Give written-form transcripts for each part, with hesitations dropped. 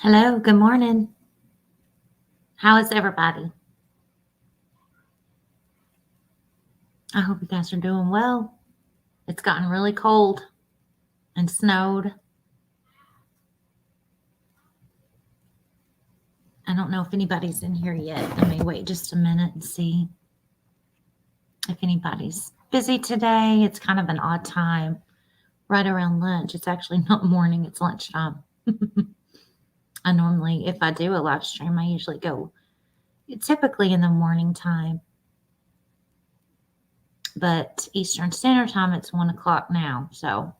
Hello, good morning. How is everybody? I hope you guys are doing well. It's gotten really cold and snowed. I don't know if anybody's in here yet. Let me wait just a minute and see if anybody's busy today. It's kind of an odd time, right around lunch. It's actually not morning, it's lunchtime. I normally, if I do a live stream, I usually go typically in the morning time, but Eastern Standard Time, it's 1 o'clock now. So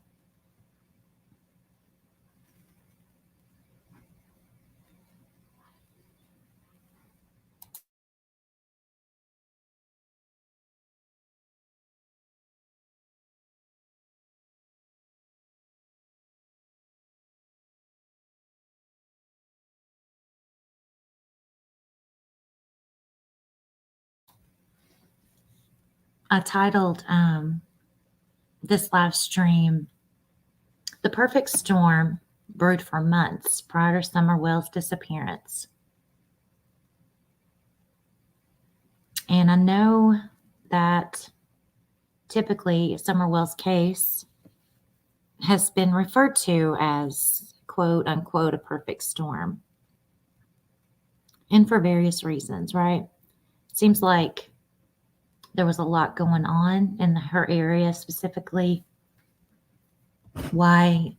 I titled this live stream The Perfect Storm, brewed for months prior to Summer Wells' disappearance. And I know that typically Summer Wells' case has been referred to as quote unquote a perfect storm. And for various reasons, right? Seems like there was a lot going on in her area, specifically why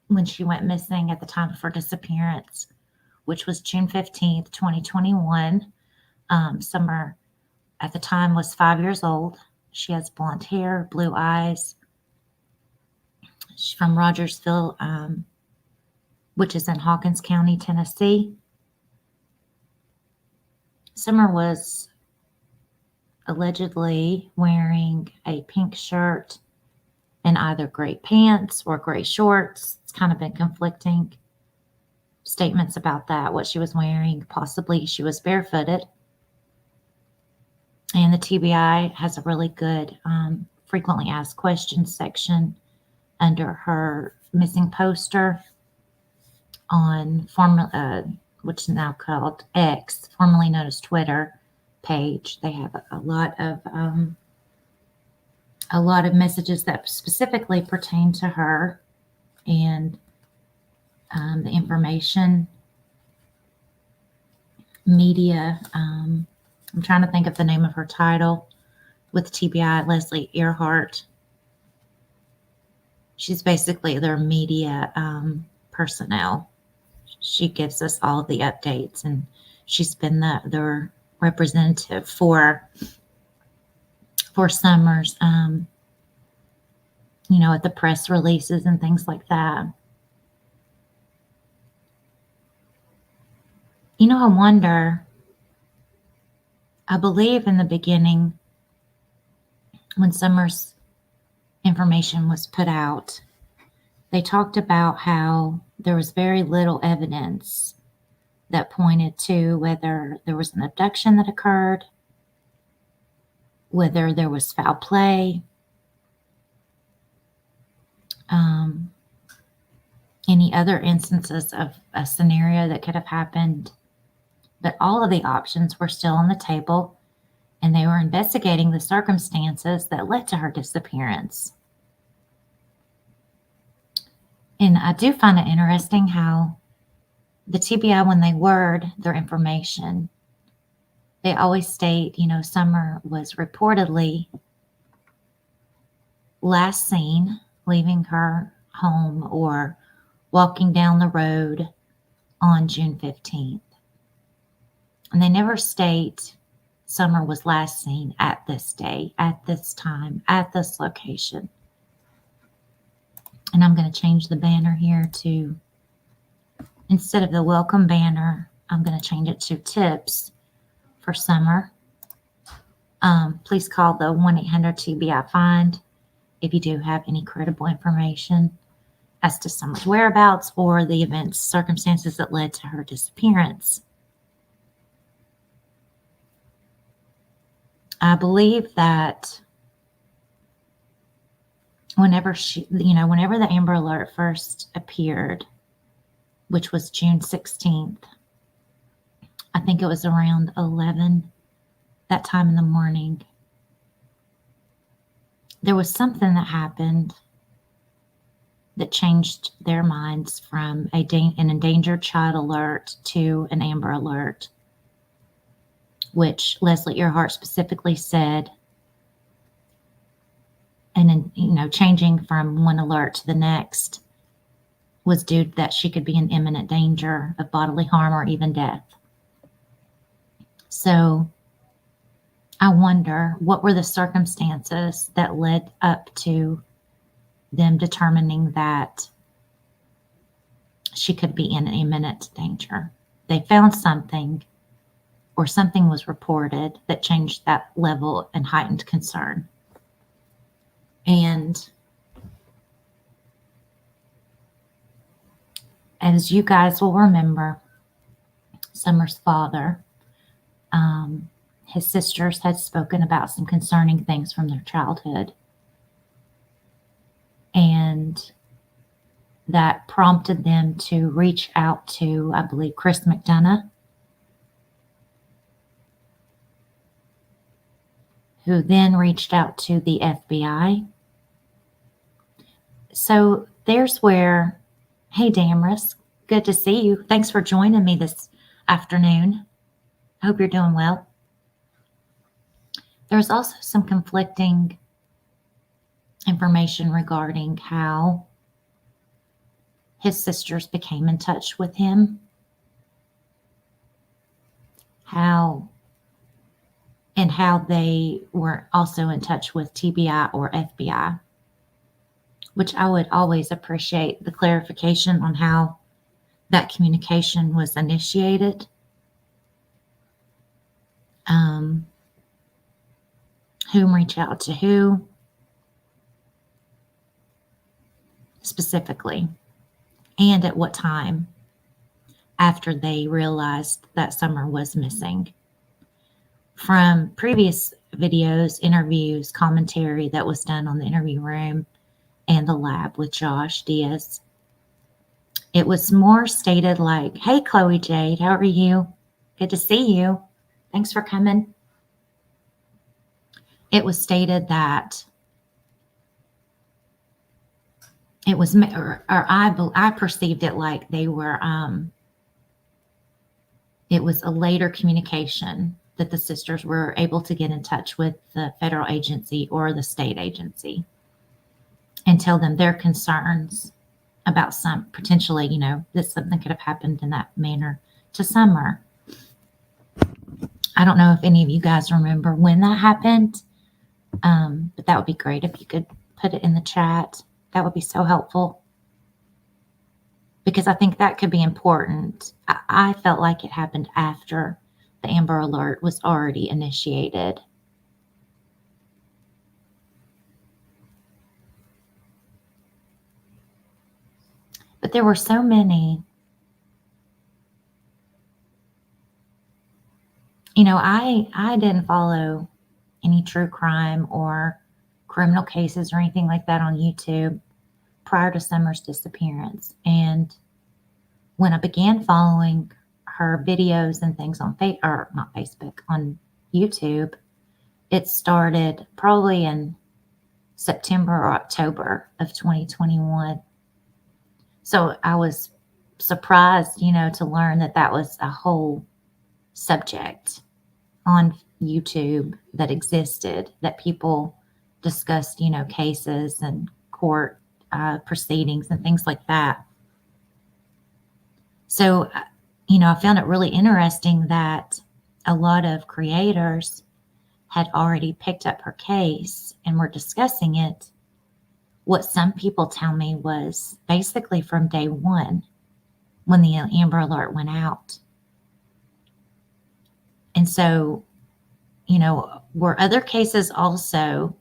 when she went missing at the time of her disappearance, which was June 15th, 2021. Summer at the time was 5 years old. She has blonde hair, blue eyes. She's from Rogersville, which is in Hawkins County, Tennessee. Summer was allegedly wearing a pink shirt and either gray pants or gray shorts. It's kind of been conflicting statements about that, what she was wearing. Possibly she was barefooted. And the TBI has a really good frequently asked questions section under her missing poster on which is now called X, formerly known as Twitter page. They have a lot of messages that specifically pertain to her and the information media. I'm trying to think of the name of her title with TBI, Leslie Earhart. She's basically their media personnel. She gives us all the updates, and she's been their representative for Summers, at the press releases and things like that. I wonder, I believe in the beginning when Summers' information was put out, they talked about how there was very little evidence that pointed to whether there was an abduction that occurred, whether there was foul play, any other instances of a scenario that could have happened. But all of the options were still on the table, and they were investigating the circumstances that led to her disappearance. And I do find it interesting how the TBI, when they word their information, they always state, Summer was reportedly last seen leaving her home or walking down the road on June 15th. And they never state Summer was last seen at this day, at this time, at this location. And I'm going to change the banner here to, instead of the welcome banner, I'm going to change it to tips for Summer. Please call the 1-800-TBI-FIND if you do have any credible information as to Summer's whereabouts or the events, circumstances that led to her disappearance. I believe that whenever the Amber Alert first appeared, which was June 16th. I think it was around 11 that time in the morning. There was something that happened that changed their minds from an endangered child alert to an Amber Alert, which Leslie Earhart specifically said, and changing from one alert to the next was due to that she could be in imminent danger of bodily harm or even death. So I wonder, what were the circumstances that led up to them determining that she could be in imminent danger? They found something, or something was reported that changed that level and heightened concern. And as you guys will remember, Summer's father, his sisters had spoken about some concerning things from their childhood. And that prompted them to reach out to, I believe, Chris McDonough, who then reached out to the FBI. So there's where, hey, Damaris, good to see you. Thanks for joining me this afternoon. I hope you're doing well. There's also some conflicting information regarding how his sisters became in touch with him, how they were also in touch with TBI or FBI, which I would always appreciate the clarification on how that communication was initiated. Whom reached out to who specifically, and at what time after they realized that Summer was missing. From previous videos, interviews, commentary that was done on the interview room and the lab with Josh Diaz, it was more stated like, hey, Chloe Jade, how are you? Good to see you. Thanks for coming. It was stated that it was, or I perceived it like they were, it was a later communication that the sisters were able to get in touch with the federal agency or the state agency and tell them their concerns about some potentially, that something could have happened in that manner to Summer. I don't know if any of you guys remember when that happened, but that would be great if you could put it in the chat. That would be so helpful, because I think that could be important. I felt like it happened after the Amber Alert was already initiated. But there were so many. I didn't follow any true crime or criminal cases or anything like that on YouTube prior to Summer's disappearance. And when I began following her videos and things on on YouTube, it started probably in September or October of 2021. So I was surprised, to learn that was a whole subject on YouTube that existed, that people discussed, cases and court proceedings and things like that. So, I found it really interesting that a lot of creators had already picked up her case and were discussing it. What some people tell me was basically from day one when the Amber Alert went out. And so, were other cases also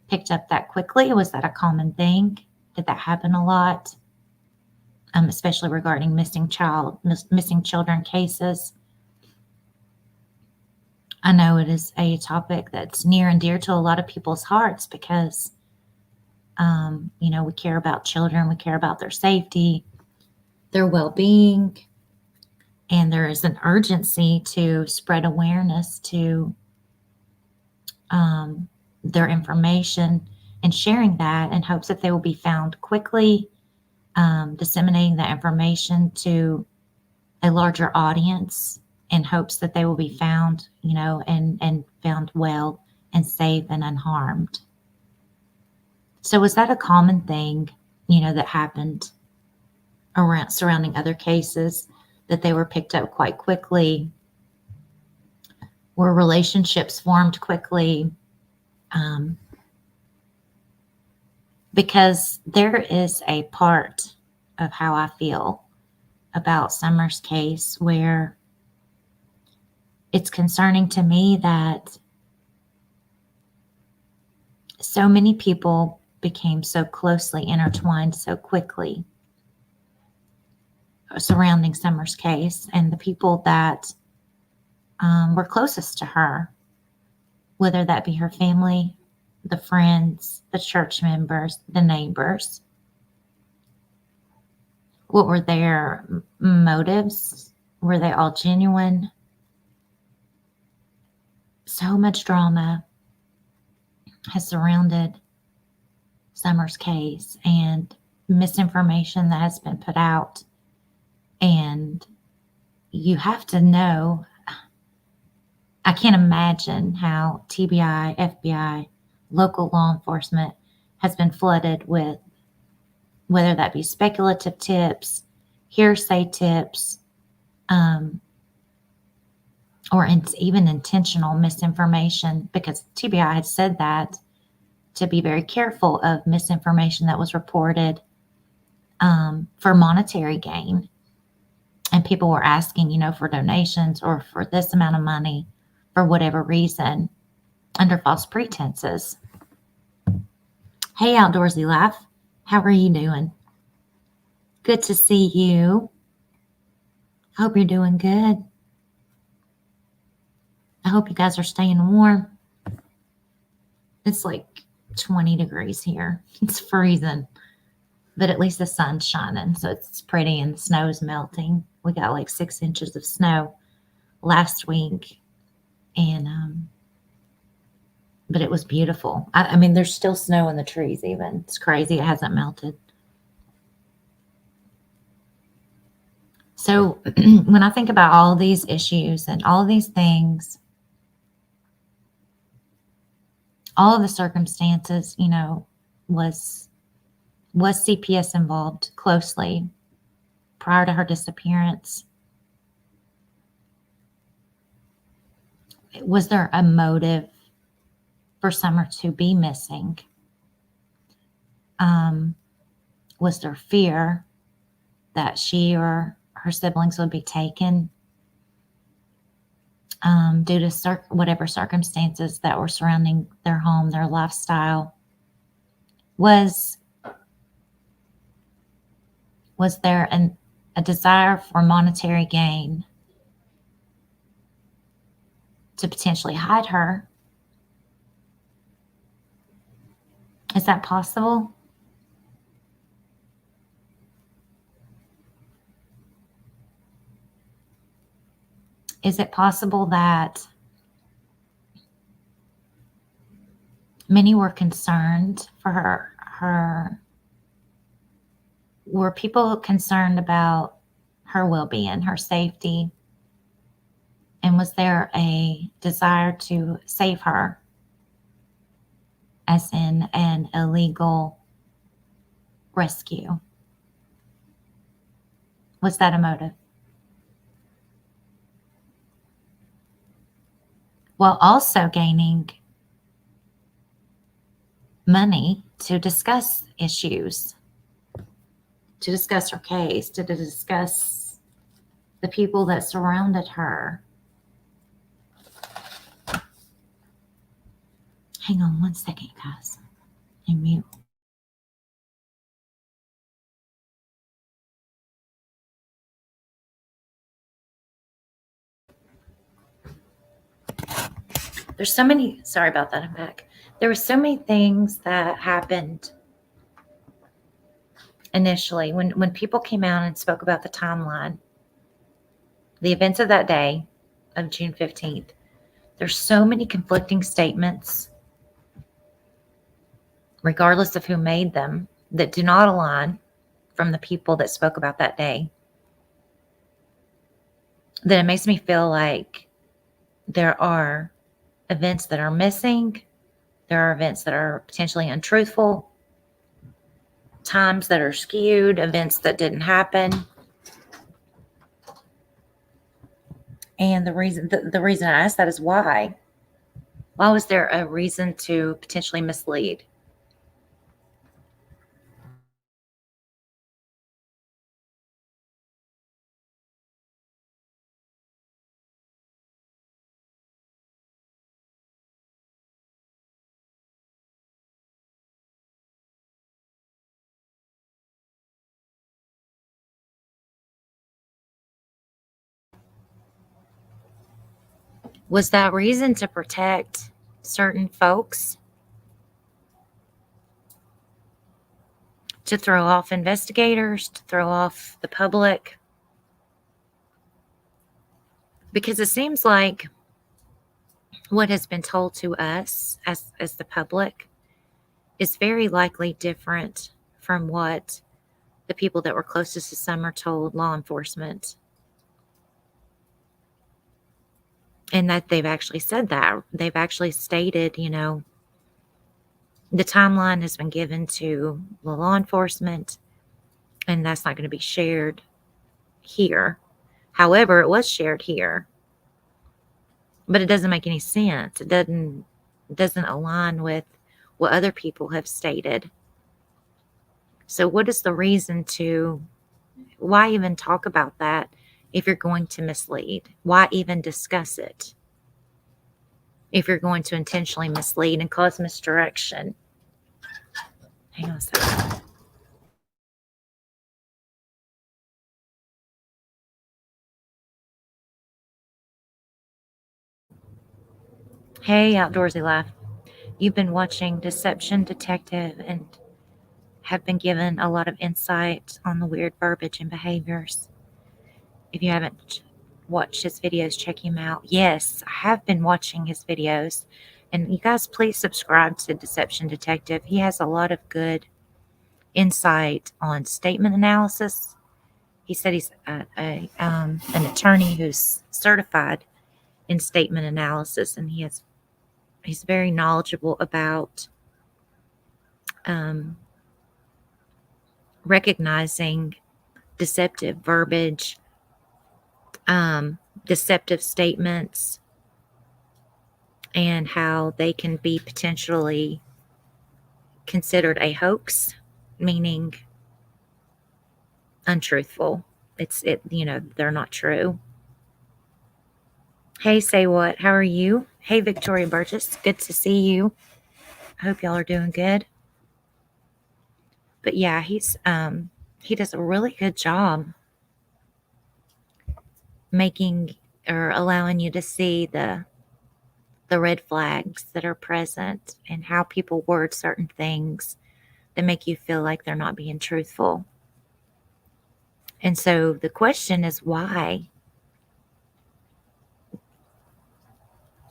picked up that quickly? Was that a common thing? Did that happen a lot? Especially regarding missing children cases. I know it is a topic that's near and dear to a lot of people's hearts because, we care about children, we care about their safety. their well-being, and there is an urgency to spread awareness to their information and sharing that in hopes that they will be found quickly, disseminating that information to a larger audience in hopes that they will be found, and found well and safe and unharmed. So was that a common thing, that happened around surrounding other cases, that they were picked up quite quickly? Were relationships formed quickly? Because there is a part of how I feel about Summer's case where it's concerning to me that so many people became so closely intertwined so quickly surrounding Summer's case, and the people that were closest to her, whether that be her family, the friends, the church members, the neighbors. What were their motives? Were they all genuine? So much drama has surrounded Summer's case and misinformation that has been put out. And you have to know, I can't imagine how TBI, FBI, local law enforcement has been flooded with, whether that be speculative tips, hearsay tips, or even intentional misinformation, because TBI had said that to be very careful of misinformation that was reported for monetary gain. And people were asking, for donations or for this amount of money for whatever reason under false pretenses. Hey, Outdoorsy Life. How are you doing? Good to see you. I hope you're doing good. I hope you guys are staying warm. It's like 20 degrees here. It's freezing. But at least the sun's shining, so it's pretty, and the snow is melting. We got like 6 inches of snow last week, and but it was beautiful. I mean, there's still snow in the trees even. It's crazy. It hasn't melted. So when I think about all these issues and all these things, all of the circumstances, was CPS involved closely prior to her disappearance? Was there a motive for Summer to be missing? Was there fear that she or her siblings would be taken due to whatever circumstances that were surrounding their home, their lifestyle? Was there a desire for monetary gain to potentially hide her? Is that possible? Is it possible that many were concerned for her? Were people concerned about her well-being, her safety? And was there a desire to save her, as in an illegal rescue? Was that a motive? While also gaining money to discuss issues, to discuss her case, to discuss the people that surrounded her. Hang on one second, guys. I'm mute. There's so many, sorry about that, I'm back. There were so many things that happened initially, when people came out and spoke about the timeline, the events of that day of June 15th, there's so many conflicting statements, regardless of who made them, that do not align from the people that spoke about that day, that it makes me feel like there are events that are missing, there are events that are potentially untruthful, times that are skewed, events that didn't happen. And the reason I ask that is why? Why was there a reason to potentially mislead? Was that reason to protect certain folks? To throw off investigators? To throw off the public? Because it seems like what has been told to us as the public is very likely different from what the people that were closest to Summer told law enforcement. And that they've actually said that. They've actually stated, the timeline has been given to the law enforcement, and that's not going to be shared here. However, it was shared here, but it doesn't make any sense. It doesn't align with what other people have stated. So what is the reason to, why even talk about that if you're going to mislead? Why even discuss it if you're going to intentionally mislead and cause misdirection? Hang on a second. Hey, Outdoorsy Life. You've been watching Deception Detective and have been given a lot of insight on the weird verbiage and behaviors. If you haven't watched his videos, check him out. Yes, I have been watching his videos. And you guys, please subscribe to Deception Detective. He has a lot of good insight on statement analysis. He said he's an attorney who's certified in statement analysis, and he's very knowledgeable about recognizing deceptive verbiage, deceptive statements, and how they can be potentially considered a hoax, meaning untruthful. They're not true. Hey, say what? How are you? Hey, Victoria Burgess. Good to see you. I hope y'all are doing good. But yeah, he does a really good job making or allowing you to see the red flags that are present and how people word certain things that make you feel like they're not being truthful. And so the question is why?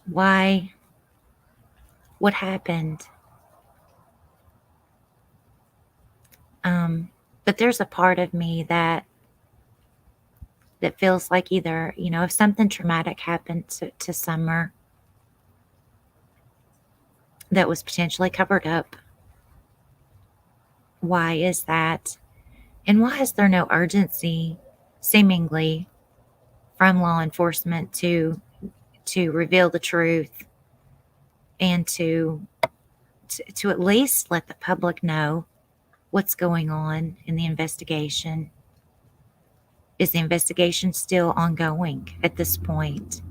Why? What happened? But there's a part of me that feels like either, if something traumatic happened to Summer that was potentially covered up, why is that? And why is there no urgency, seemingly, from law enforcement to reveal the truth and to at least let the public know what's going on in the investigation? Is the investigation still ongoing at this point?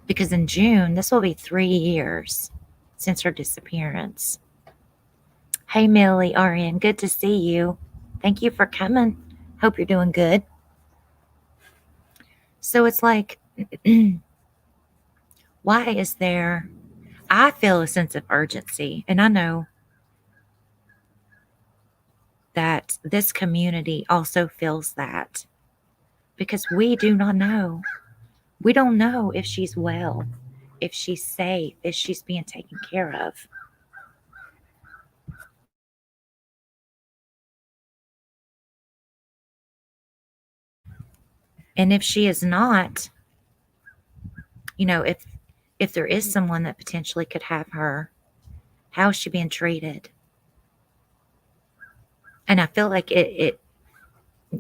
Because in June, this will be 3 years since her disappearance. Hey, Millie, RN, good to see you. Thank you for coming. Hope you're doing good. So it's like, why is there, I feel a sense of urgency, and I know that this community also feels that, because we do not know. We don't know if she's well, if she's safe, if she's being taken care of. And if she is not, if there is someone that potentially could have her, how is she being treated? And I feel like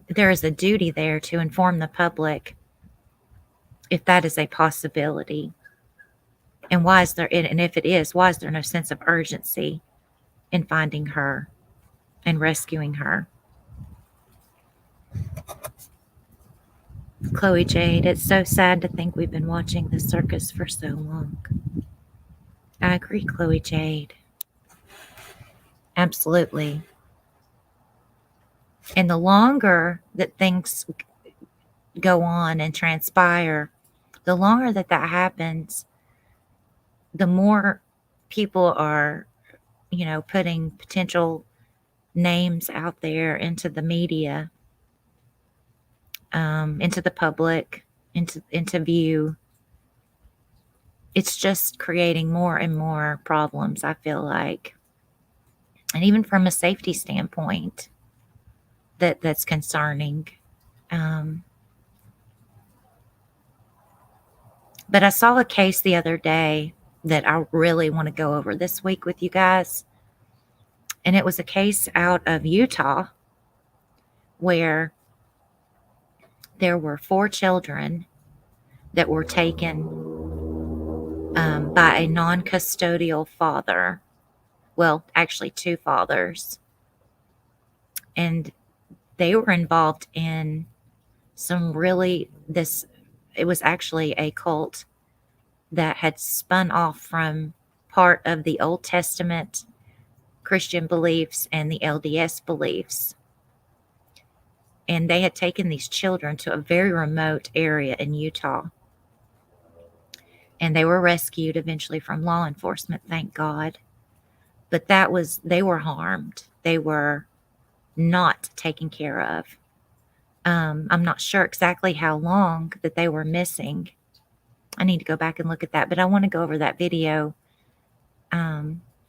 there is a duty there to inform the public if that is a possibility. And why is there, and if it is, why is there no sense of urgency in finding her and rescuing her? Chloe Jade, it's so sad to think we've been watching this circus for so long. I agree, Chloe Jade. Absolutely. And the longer that things go on and transpire, the longer that happens, the more people are, putting potential names out there into the media, into the public, into view. It's just creating more and more problems, I feel like. And even from a safety standpoint, that's concerning. But I saw a case the other day that I really want to go over this week with you guys. And it was a case out of Utah where there were 4 children that were taken by a non-custodial father. Well, actually 2 fathers. And they were involved in it was actually a cult that had spun off from part of the Old Testament Christian beliefs and the LDS beliefs. And they had taken these children to a very remote area in Utah. And they were rescued eventually from law enforcement, thank God. But they were harmed. They were not taken care of. I'm not sure exactly how long that they were missing. I need to go back and look at that, but I want to go over that video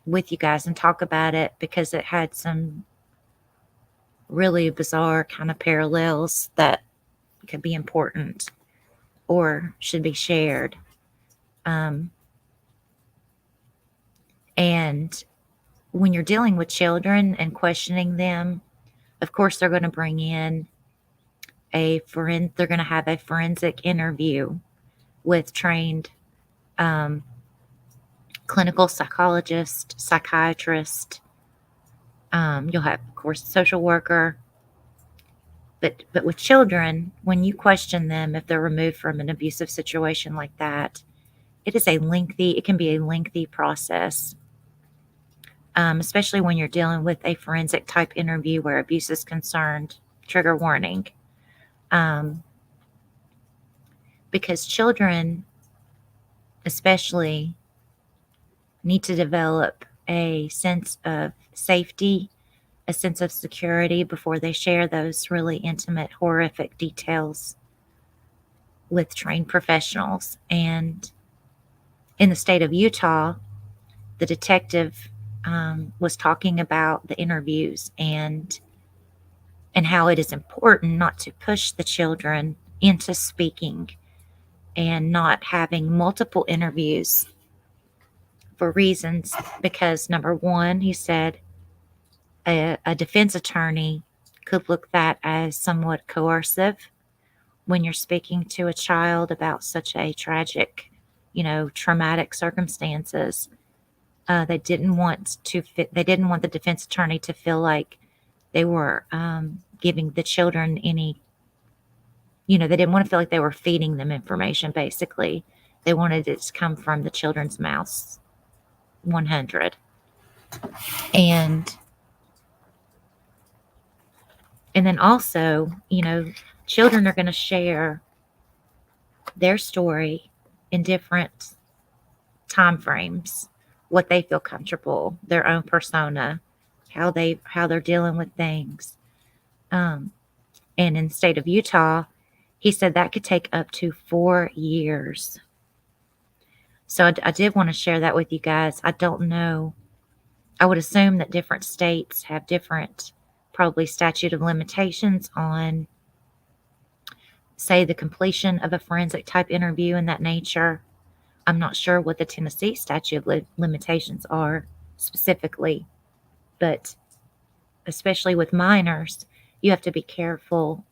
with you guys and talk about it, because it had some really bizarre kind of parallels that could be important or should be shared. And when you're dealing with children and questioning them, of course, they're going to bring in they're going to have a forensic interview with trained clinical psychologist, psychiatrist. You'll have, of course, a social worker. But with children, when you question them, if they're removed from an abusive situation like that, it can be a lengthy process. Especially when you're dealing with a forensic type interview where abuse is concerned. Trigger warning. Because children especially need to develop a sense of safety, a sense of security before they share those really intimate, horrific details with trained professionals. And in the state of Utah, the detective was talking about the interviews and how it is important not to push the children into speaking and not having multiple interviews for reasons, because number one, he said a defense attorney could look that as somewhat coercive when you're speaking to a child about such a tragic, traumatic circumstances. They didn't want the defense attorney to feel like they were giving the children any, they didn't want to feel like they were feeding them information, basically. They wanted it to come from the children's mouths, 100. And then also, children are going to share their story in different time frames, what they feel comfortable, their own persona, how they're dealing with things. And in the state of Utah, he said that could take up to 4 years. So I did want to share that with you guys. I don't know. I would assume that different states have different, probably, statute of limitations on, say, the completion of a forensic type interview in that nature. I'm not sure what the Tennessee statute of limitations are specifically, but especially with minors, you have to be careful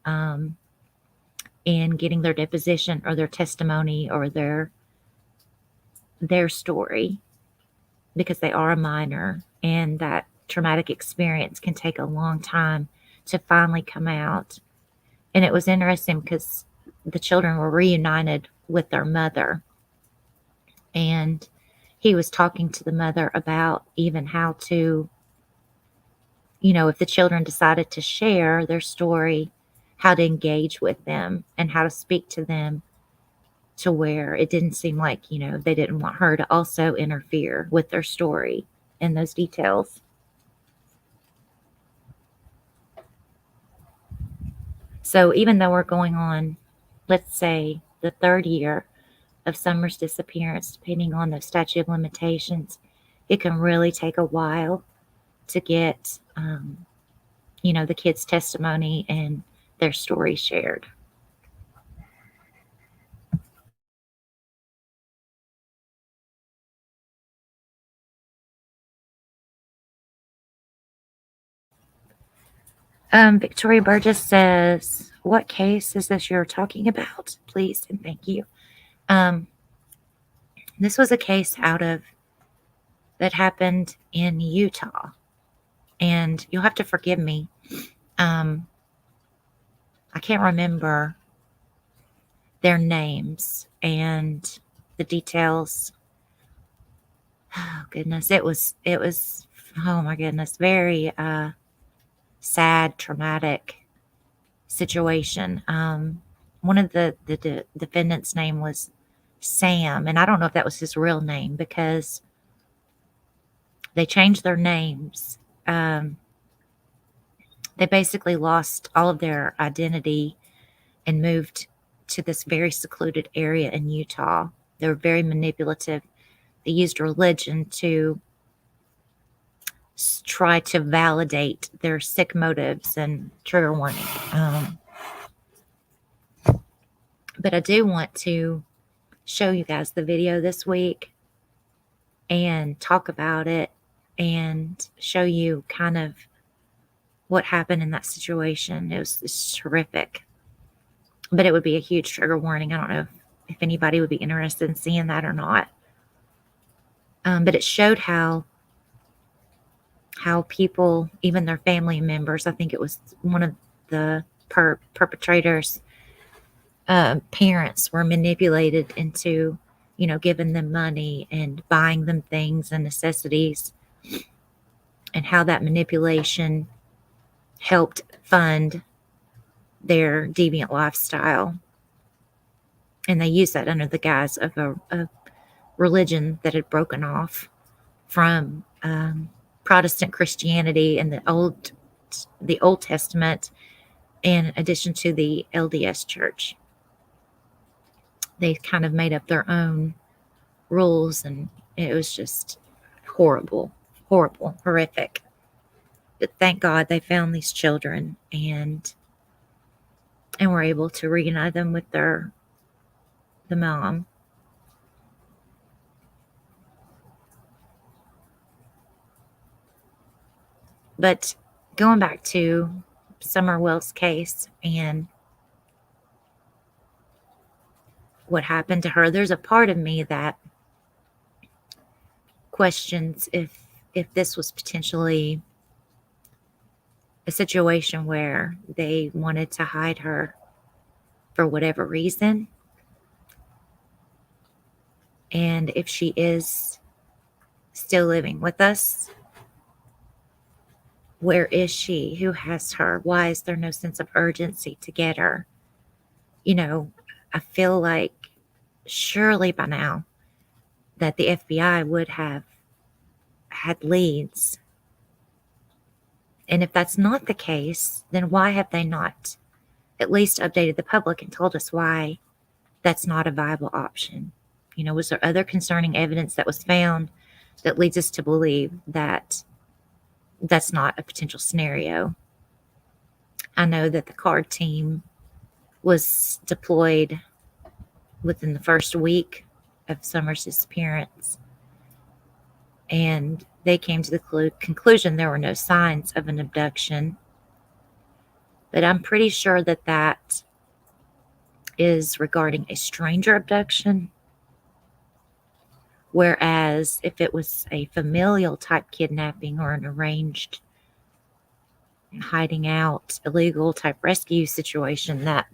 in getting their deposition or their testimony or their story, because they are a minor, and that traumatic experience can take a long time to finally come out. And it was interesting because the children were reunited with their mother, and he was talking to the mother about even how to, if the children decided to share their story, how to engage with them and how to speak to them to where it didn't seem like, they didn't want her to also interfere with their story and those details. So even though we're going on, let's say, the 3rd year of Summer's disappearance, depending on the statute of limitations, it can really take a while to get, the kids' testimony and their story shared. Victoria Burgess says, what case is this you're talking about? Please and thank you. This was a case that happened in Utah. And you'll have to forgive me. I can't remember their names and the details. Oh goodness, it was oh my goodness, very sad, traumatic situation. One of the defendant's name was Sam, and I don't know if that was his real name because they changed their names. They basically lost all of their identity and moved to this very secluded area in Utah. They were very manipulative. They used religion to try to validate their sick motives, and trigger warning. But I do want to show you guys the video this week and talk about it and show you kind of what happened in that situation. It's horrific, but it would be a huge trigger warning. I don't know if anybody would be interested in seeing that or not. But it showed how people, even their family members, I think it was one of the perpetrators' parents, were manipulated into, giving them money and buying them things and necessities, and how that manipulation helped fund their deviant lifestyle. And they used that under the guise of a religion that had broken off from Protestant Christianity and the Old Testament, in addition to the LDS Church. They kind of made up their own rules, and it was just horrible, horrific. But thank God they found these children and were able to reunite them with the mom. But going back to Summer Wells' case and what happened to her, there's a part of me that questions if this was potentially a situation where they wanted to hide her for whatever reason. And if she is still living with us, where is she? Who has her? Why is there no sense of urgency to get her? I feel like surely by now that the FBI would have had leads And if that's not the case, then why have they not at least updated the public and told us why that's not a viable option? You know, was there other concerning evidence that was found that leads us to believe that that's not a potential scenario? I know that the card team was deployed within the first week of Summer's disappearance, and they came to the conclusion there were no signs of an abduction. But I'm pretty sure that that is regarding a stranger abduction. Whereas if it was a familial type kidnapping or an arranged hiding out illegal type rescue situation, that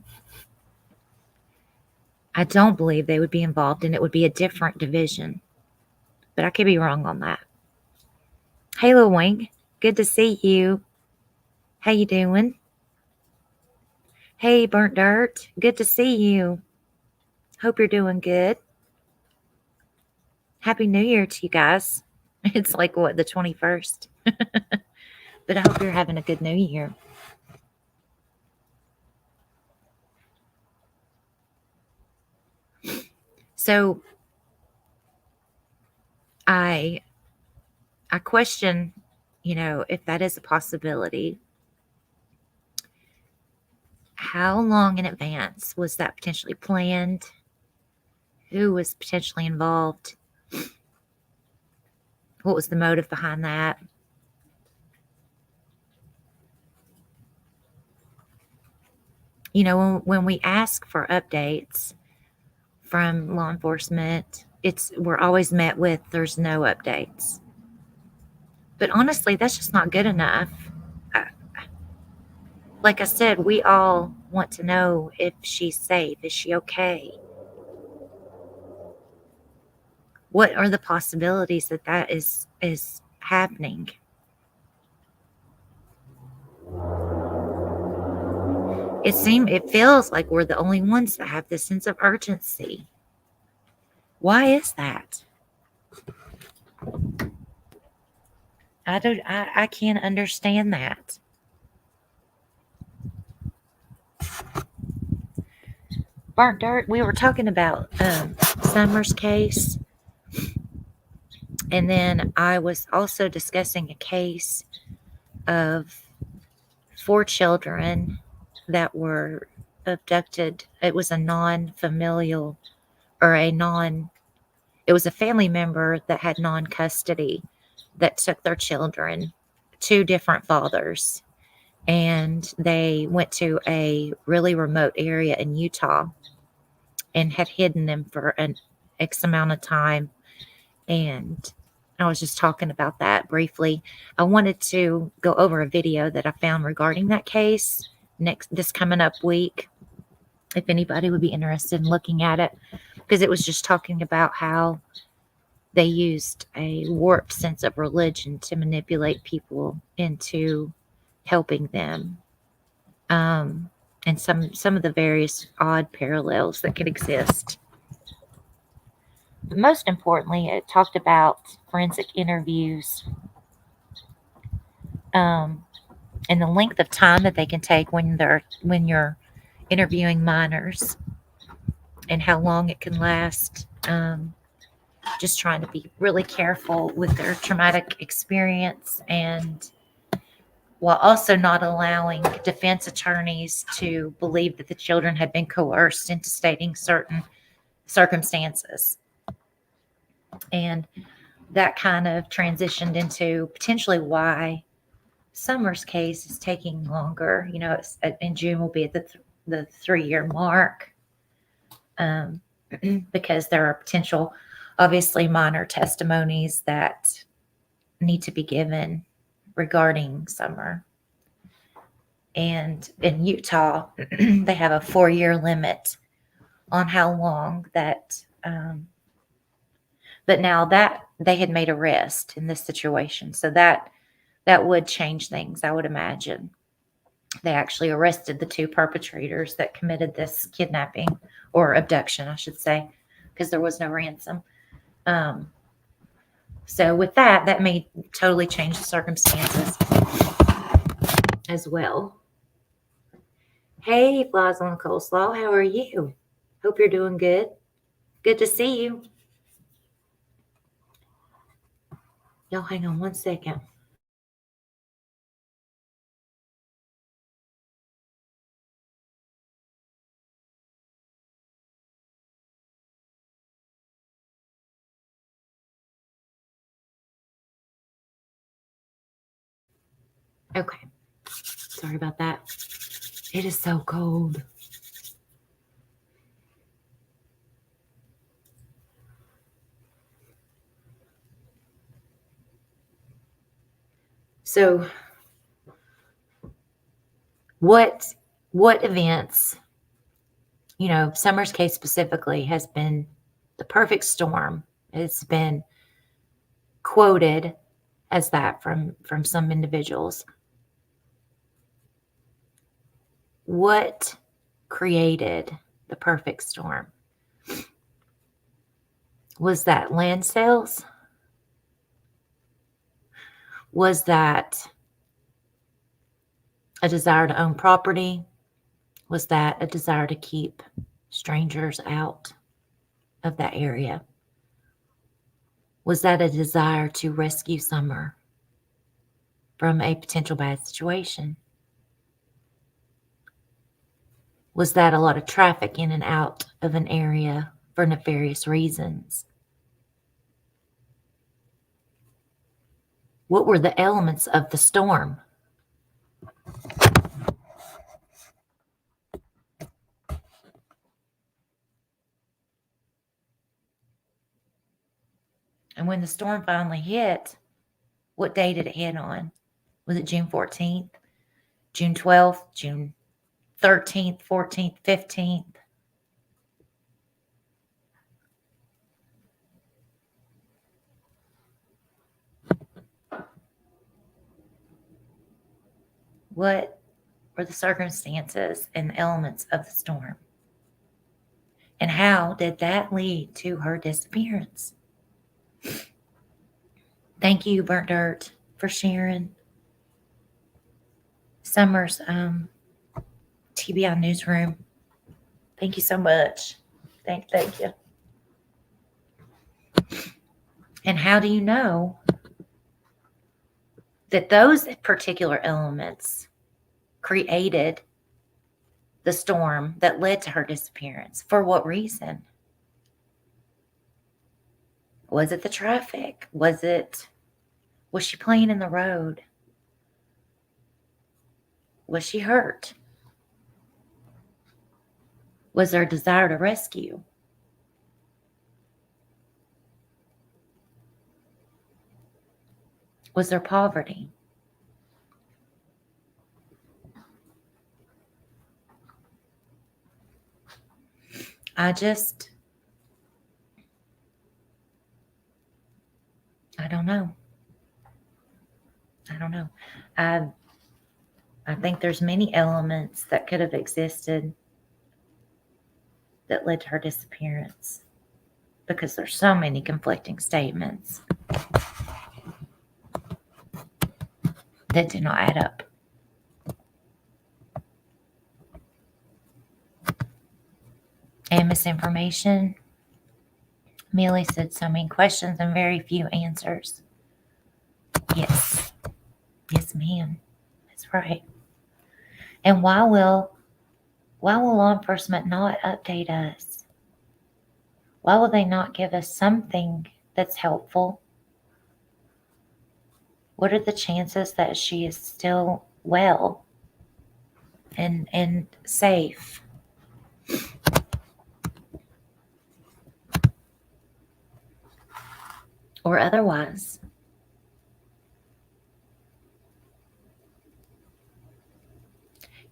I don't believe they would be involved, and it would be a different division. But I could be wrong on that. Hey, Lil Wing, good to see you. How you doing? Hey, Burnt Dirt, good to see you. Hope you're doing good. Happy New Year to you guys. It's like, what, the 21st? But I hope you're having a good New Year. So I question, you know, if that is a possibility, how long in advance was that potentially planned? Who was potentially involved? What was the motive behind that? You know, when we ask for updates from law enforcement, we're always met with there's no updates. But honestly, that's just not good enough. Like I said, we all want to know if she's safe. Is she okay? What are the possibilities that that is happening? It feels like we're the only ones that have this sense of urgency. Why is that? I can't understand that. Burnt Dirt, we were talking about Summer's case, and then I was also discussing a case of 4 children that were abducted. It was a non-familial or it was a family member that had non-custody that took their children, 2 different fathers, and they went to a really remote area in Utah and had hidden them for an X amount of time. And I was just talking about that briefly. I wanted to go over a video that I found regarding that case this coming up week, if anybody would be interested in looking at it, because it was just talking about how they used a warped sense of religion to manipulate people into helping them, and some of the various odd parallels that could exist. Most importantly, it talked about forensic interviews, and the length of time that they can take when you're interviewing minors, and how long it can last. Just trying to be really careful with their traumatic experience, and while also not allowing defense attorneys to believe that the children had been coerced into stating certain circumstances. And that kind of transitioned into potentially why Summer's case is taking longer. You know, in June will be at the 3-year mark, because there are potential, obviously, minor testimonies that need to be given regarding Summer. And in Utah, they have a 4-year limit on how long that, but now that they had made arrest in this situation, so that would change things, I would imagine. They actually arrested the 2 perpetrators that committed this kidnapping, or abduction, I should say, because there was no ransom. So with that may totally change the circumstances. as well. Hey, Flies on Coleslaw, how are you? Hope you're doing good. Good to see you. Y'all hang on one second. Okay. Sorry about that. It is so cold. So what events, Summer's case specifically has been the perfect storm. It's been quoted as that from some individuals. What created the perfect storm? Was that land sales? Was that a desire to own property? Was that a desire to keep strangers out of that area? Was that a desire to rescue Summer from a potential bad situation? Was that a lot of traffic in and out of an area for nefarious reasons? What were the elements of the storm? And when the storm finally hit, what day did it hit on? Was it June 14th, June 12th, June 13th, 14th, 15th? What were the circumstances and the elements of the storm? And how did that lead to her disappearance? Thank you, Burnt Dirt, for sharing Summer's TBI newsroom. Thank you so much. Thank you. And how do you know that those particular elements created the storm that led to her disappearance? For what reason? Was it the traffic? Was she playing in the road? Was she hurt? Was there a desire to rescue? Was there poverty? I don't know. I think there's many elements that could have existed that led to her disappearance, because there's so many conflicting statements that do not add up. And misinformation. Millie said so many questions and very few answers. Yes. Yes, ma'am. That's right. And why will law enforcement not update us? Why will they not give us something that's helpful? What are the chances that she is still well and safe? Or otherwise?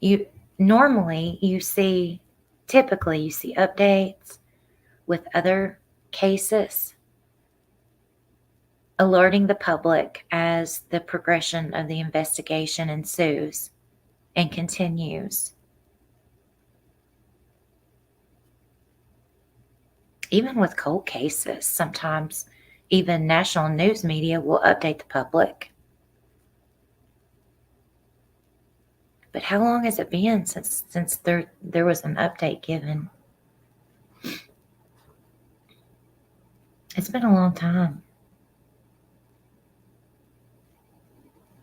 Typically you see updates with other cases, alerting the public as the progression of the investigation ensues and continues. Even with cold cases, sometimes even national news media will update the public. But how long has it been since there was an update given? It's been a long time.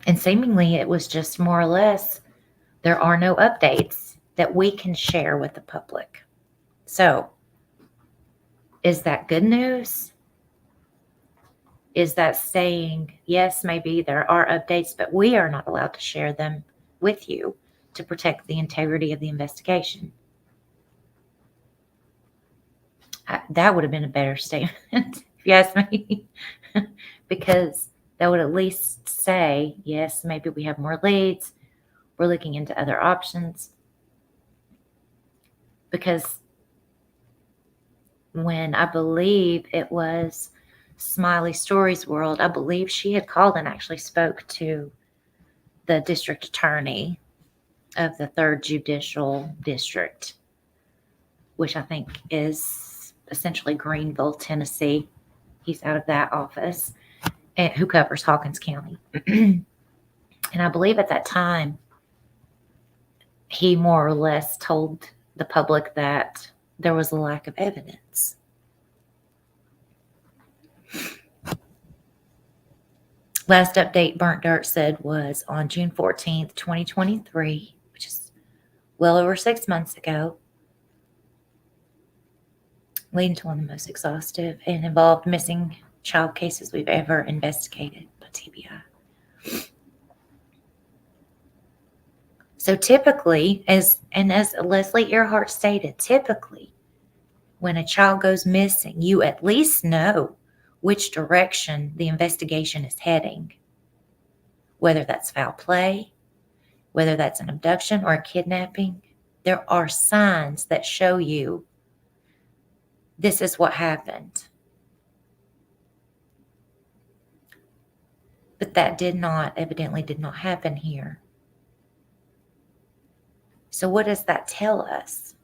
And seemingly it was just more or less, there are no updates that we can share with the public. So, is that good news? Is that saying, yes, maybe there are updates, but we are not allowed to share them with you to protect the integrity of the investigation? That would have been a better statement, if you ask me, because that would at least say, yes, maybe we have more leads. We're looking into other options. Because when I believe it was Smiley Stories World, I believe she had called and actually spoke to the district attorney of the 3rd Judicial District, which I think is essentially Greenville, Tennessee. He's out of that office, and who covers Hawkins County. And I believe at that time, he more or less told the public that there was a lack of evidence. Last update Burnt Dirt said was on June 14th, 2023, which is well over 6 months ago, leading to one of the most exhaustive and involved missing child cases we've ever investigated by TBI. So typically, as Leslie Earhart stated, typically when a child goes missing, you at least know which direction the investigation is heading, whether that's foul play, whether that's an abduction or a kidnapping. There are signs that show you this is what happened. But that evidently did not happen here. So what does that tell us?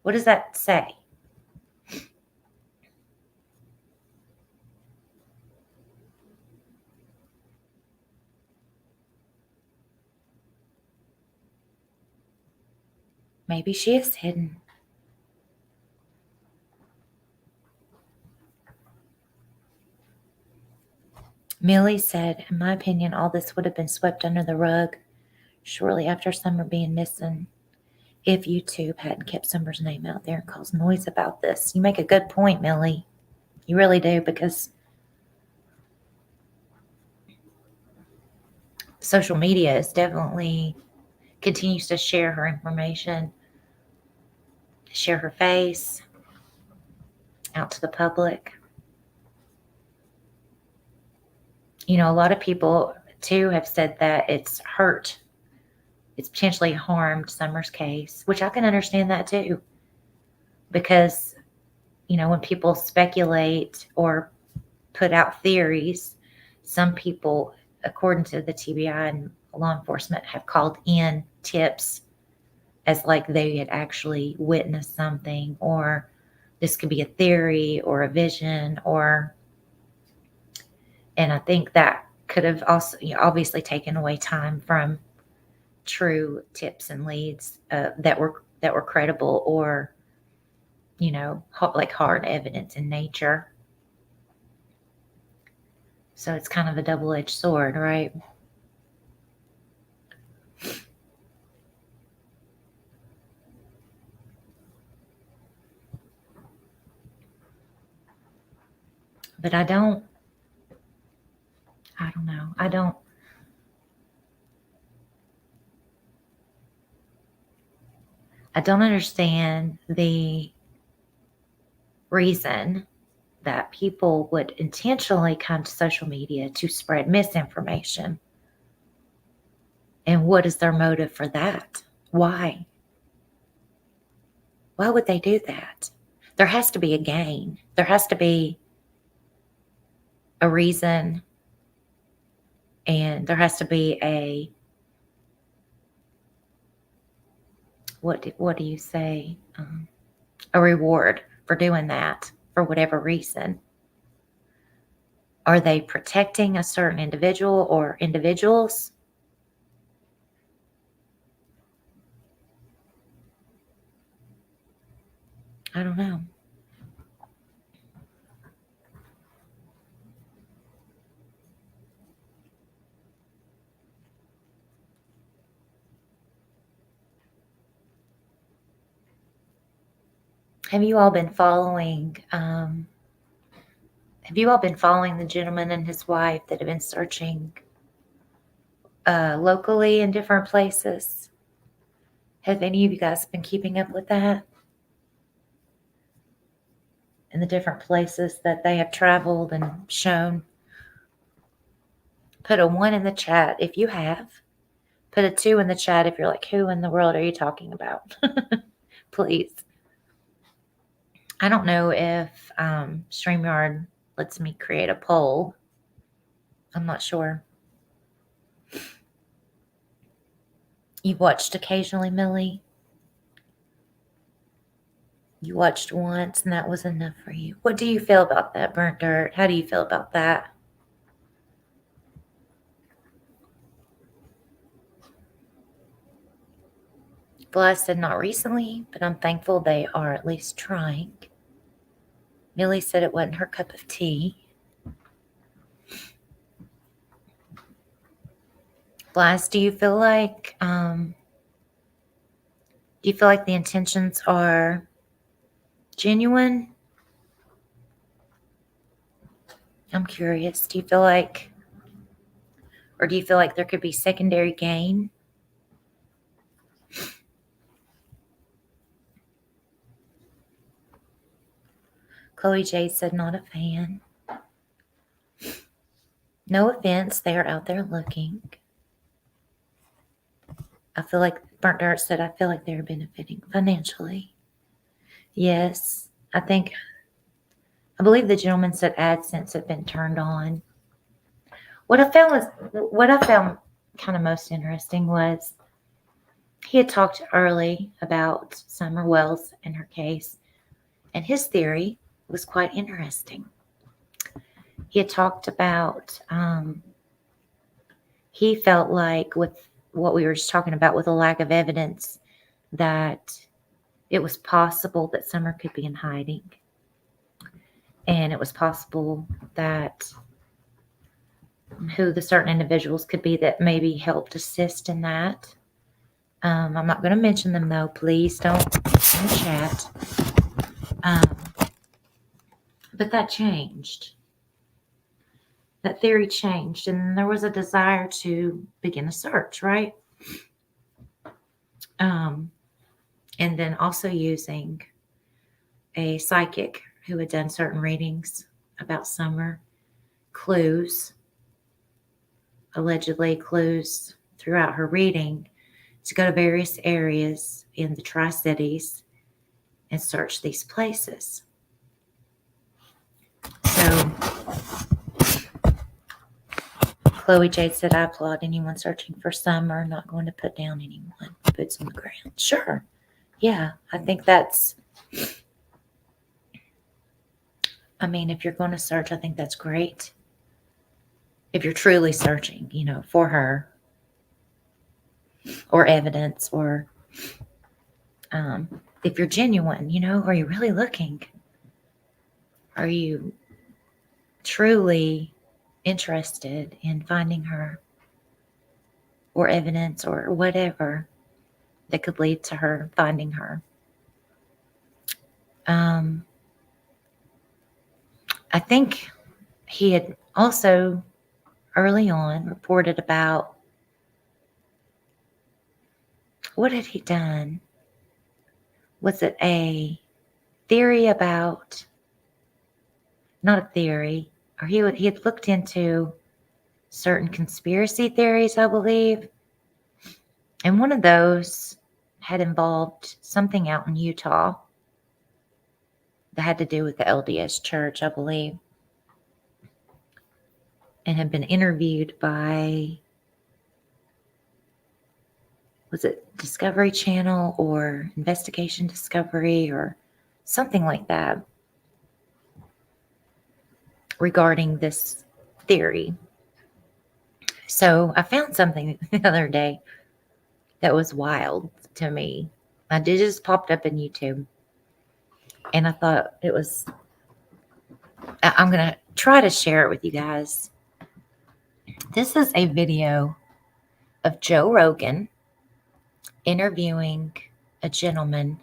What does that say? Maybe she is hidden. Millie said, in my opinion, all this would have been swept under the rug shortly after Summer being missing if YouTube hadn't kept Summer's name out there and caused noise about this. You make a good point, Millie. You really do, because social media is definitely continues to share her information, share her face out to the public. You know, a lot of people too have said that it's potentially harmed Summer's case, which I can understand that too. Because, you know, when people speculate or put out theories, some people, according to the TBI and law enforcement, have called in tips as like they had actually witnessed something, or this could be a theory or a vision, and I think that could have also, you know, obviously taken away time from true tips and leads that were credible, or, you know, like hard evidence in nature. So it's kind of a double-edged sword, right? But I don't know. I don't understand the reason that people would intentionally come to social media to spread misinformation. And what is their motive for that? Why? Why would they do that? There has to be a gain. There has to be a reason, and there has to be a, what do you say? A reward for doing that for whatever reason. Are they protecting a certain individual or individuals? I don't know. Have you all been following the gentleman and his wife that have been searching locally in different places? Have any of you guys been keeping up with that? In the different places that they have traveled and shown? Put a 1 in the chat if you have. Put a 2 in the chat if you're like, who in the world are you talking about? Please. I don't know if StreamYard lets me create a poll. I'm not sure. You've watched occasionally, Millie? You watched once and that was enough for you. What do you feel about that, Burnt Dirt? How do you feel about that? Blythe said not recently, but I'm thankful they are at least trying. Millie said it wasn't her cup of tea. Blythe, do you feel like the intentions are genuine? I'm curious. Do you feel like there could be secondary gain? Chloe Jade said not a fan. No offense, they are out there looking. I feel like Burnt Dirt said, I feel like they're benefiting financially. Yes, I believe the gentleman said AdSense had been turned on. What I found kind of most interesting was he had talked early about Summer Wells and her case, and his theory was quite interesting. He had talked about he felt like with what we were just talking about with a lack of evidence that it was possible that Summer could be in hiding. And it was possible that who the certain individuals could be that maybe helped assist in that. I'm not going to mention them though. Please don't in the chat. But that changed. That theory changed, and there was a desire to begin a search, right? And then also using a psychic who had done certain readings about Summer, allegedly clues throughout her reading to go to various areas in the Tri-Cities and search these places. So Chloe Jade said, I applaud anyone searching for Summer, not going to put down anyone. Boots on the ground. Sure. Yeah, I think that's, if you're going to search, I think that's great. If you're truly searching, for her or evidence, or if you're genuine, are you really looking? Are you truly interested in finding her or evidence or whatever that could lead to her finding her? I think he had also early on reported about, what had he done? Was it a theory about, not a theory, or he had looked into certain conspiracy theories, I believe. And one of those had involved something out in Utah that had to do with the LDS Church, I believe, and had been interviewed by, was it Discovery Channel or Investigation Discovery or something like that, regarding this theory. So I found something the other day that was wild to me. It just popped up in YouTube. And I thought it was, I'm going to try to share it with you guys. This is a video of Joe Rogan interviewing a gentleman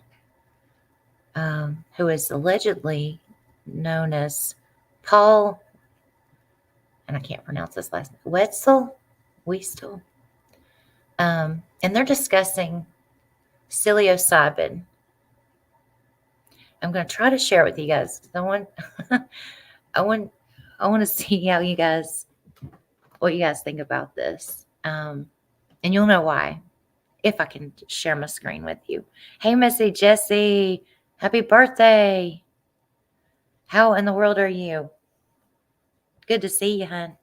who is allegedly known as Paul, and I can't pronounce his last name, Wetzel. And they're discussing psilocybin. I'm going to try to share it with you guys. I want, I want to see what you guys think about this. And you'll know why if I can share my screen with you. Hey, Missy Jessie, happy birthday! How in the world are you? Good to see you, hon.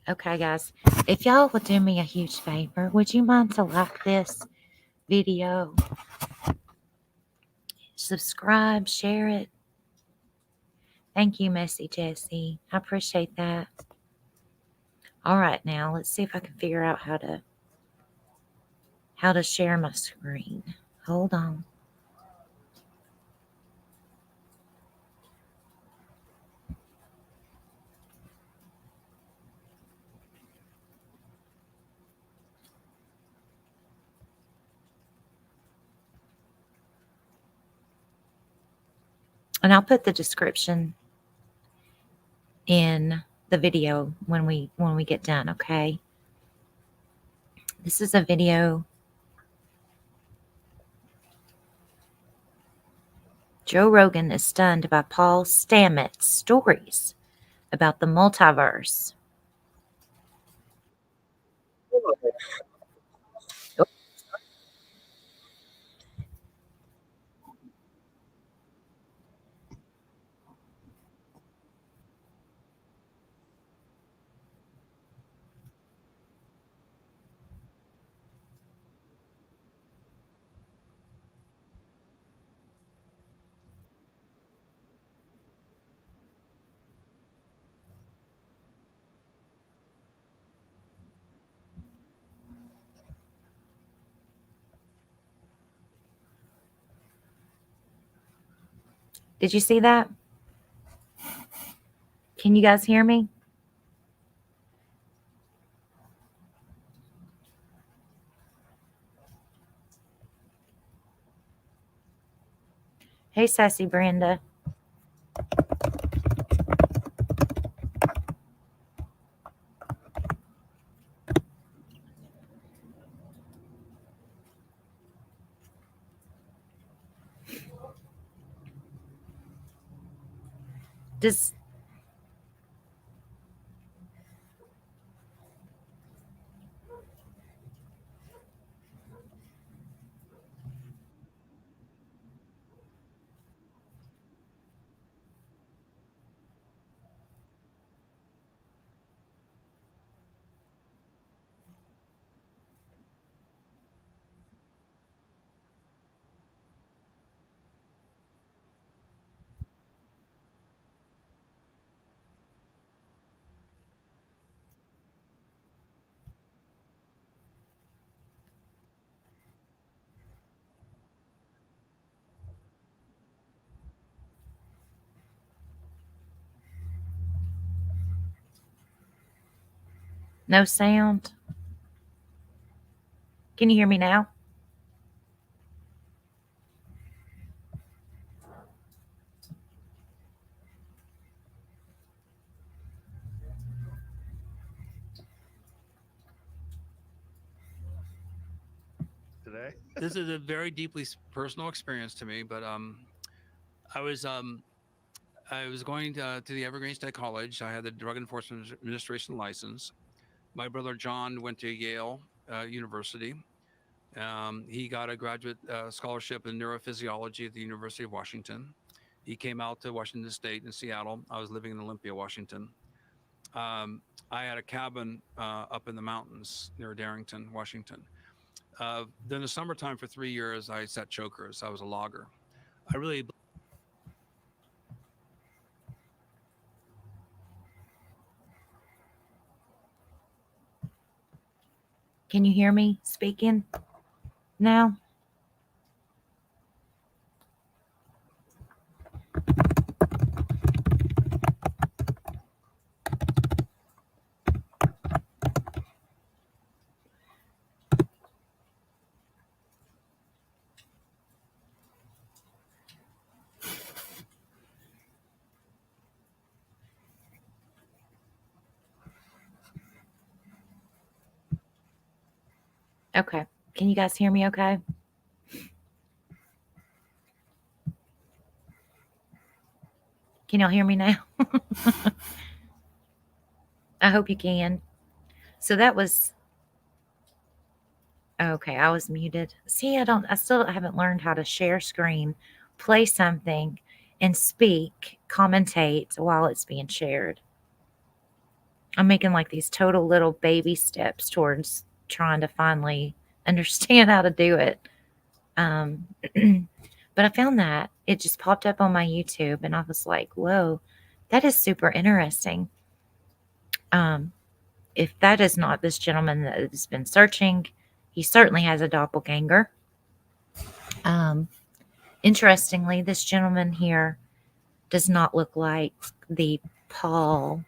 Okay, guys, if y'all would do me a huge favor, would you mind to like this video, subscribe, share it? Thank you, Missy Jessie. I appreciate that. All right, now let's see if I can figure out how to share my screen. Hold on. And I'll put the description in the video when we get done, okay? This is a video. Joe Rogan is stunned by Paul Stamets' stories about the multiverse. Did you see that? Can you guys hear me? Hey, Sassy Brenda. Does no sound? Can you hear me now? Today. This is a very deeply personal experience to me, but I was um, I was going to the Evergreen State College. I had the Drug Enforcement Administration license. My brother John went to Yale University. He got a graduate scholarship in neurophysiology at the University of Washington. He came out to Washington State in Seattle. I was living in Olympia, Washington. Um, I had a cabin up in the mountains near Darrington, Washington. Then the summertime for 3 years, I set chokers. I was a logger. I really Can you hear me speaking now? Okay. Can you guys hear me okay? Can y'all hear me now? I hope you can. So that was okay. I was muted. See, I still haven't learned how to share screen, play something, and speak, commentate while it's being shared. I'm making like these total little baby steps towards trying to finally understand how to do it. But I found that it just popped up on my YouTube, and I was like, whoa, that is super interesting. If that is not this gentleman that has been searching, he certainly has a doppelganger. Interestingly, this gentleman here does not look like the Paul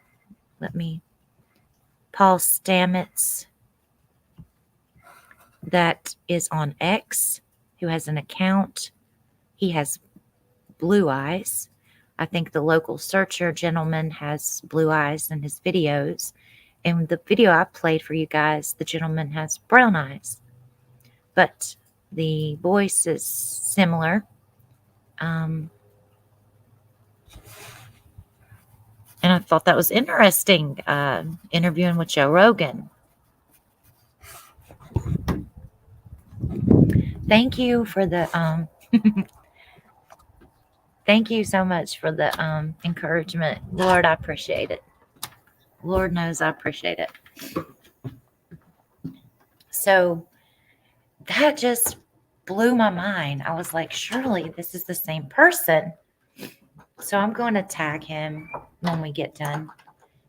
Stamets that is on X, who has an account. He has blue eyes. I think the local searcher gentleman has blue eyes in his videos. And the video I played for you guys, the gentleman has brown eyes. But the voice is similar. And I thought that was interesting, interviewing with Joe Rogan. Thank you for the thank you so much for the encouragement. Lord, I appreciate it. Lord knows I appreciate it. So that just blew my mind. I was like, surely this is the same person. So I'm going to tag him when we get done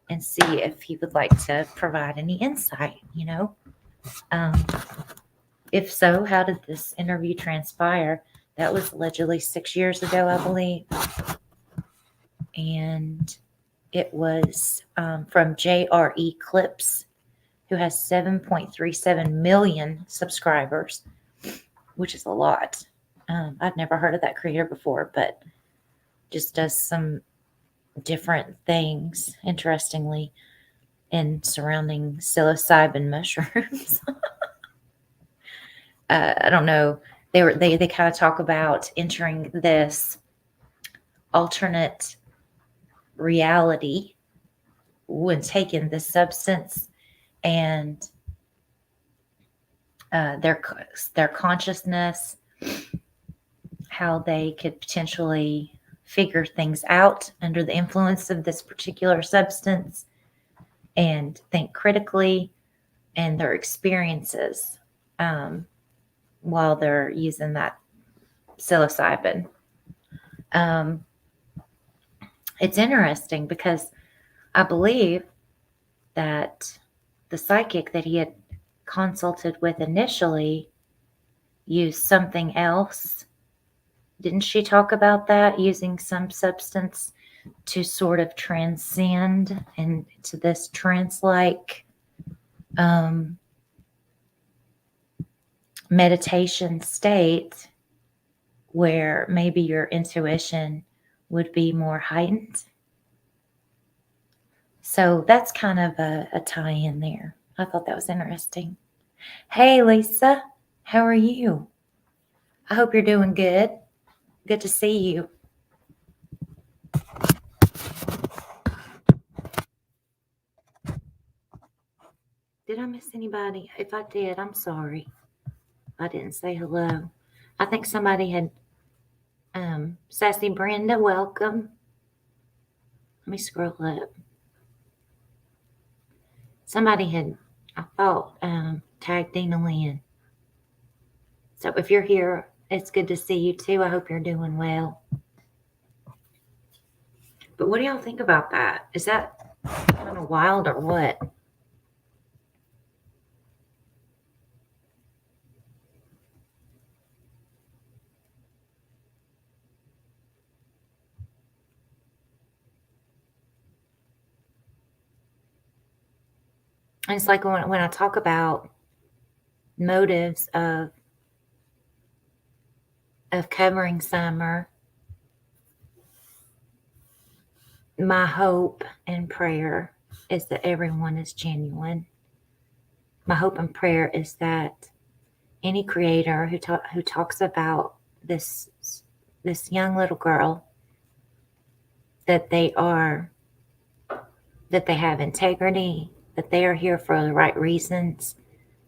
and see if he would like to provide any insight, If so, how did this interview transpire? That was allegedly 6 years ago, I believe. And it was from JRE Clips, who has 7.37 million subscribers, which is a lot. I'd never heard of that creator before, but just does some different things, interestingly, in surrounding psilocybin mushrooms. I don't know. They kind of talk about entering this alternate reality when taking this substance, and their consciousness, how they could potentially figure things out under the influence of this particular substance and think critically, and their experiences while they're using that psilocybin. It's interesting because I believe that the psychic that he had consulted with initially used something else. Didn't she talk about that, using some substance to sort of transcend into this trance-like meditation state where maybe your intuition would be more heightened? So that's kind of a tie-in there. I thought that was interesting. Hey, Lisa, how are you? I hope you're doing good. Good to see you. Did I miss anybody? If I did, I'm sorry. I didn't say hello. I think somebody had, Sassy Brenda, welcome. Let me scroll up. Somebody had, I thought, tagged Dina Lynn. So if you're here, it's good to see you too. I hope you're doing well. But what do y'all think about that? Is that kind of wild or what? And it's like when I talk about motives of covering Summer, my hope and prayer is that everyone is genuine. My hope and prayer is that any creator who talks about this young little girl, that they have integrity, that they are here for the right reasons,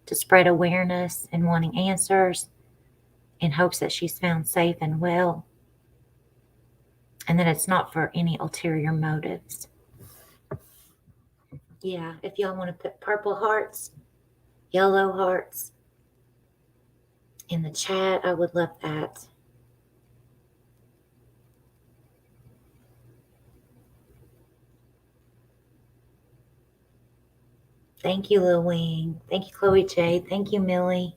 to spread awareness and wanting answers in hopes that she's found safe and well, and that it's not for any ulterior motives. Yeah, if y'all want to put purple hearts, yellow hearts in the chat, I would love that. Thank you, Lil Wing. Thank you, Chloe J. Thank you, Millie.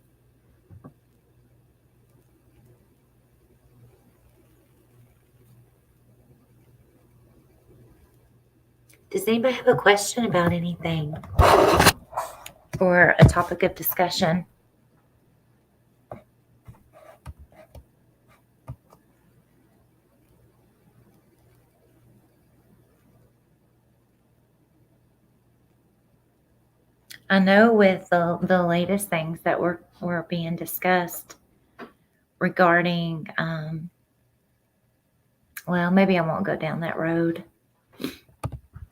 Does anybody have a question about anything or a topic of discussion? I know with the latest things that were being discussed regarding, well, maybe I won't go down that road.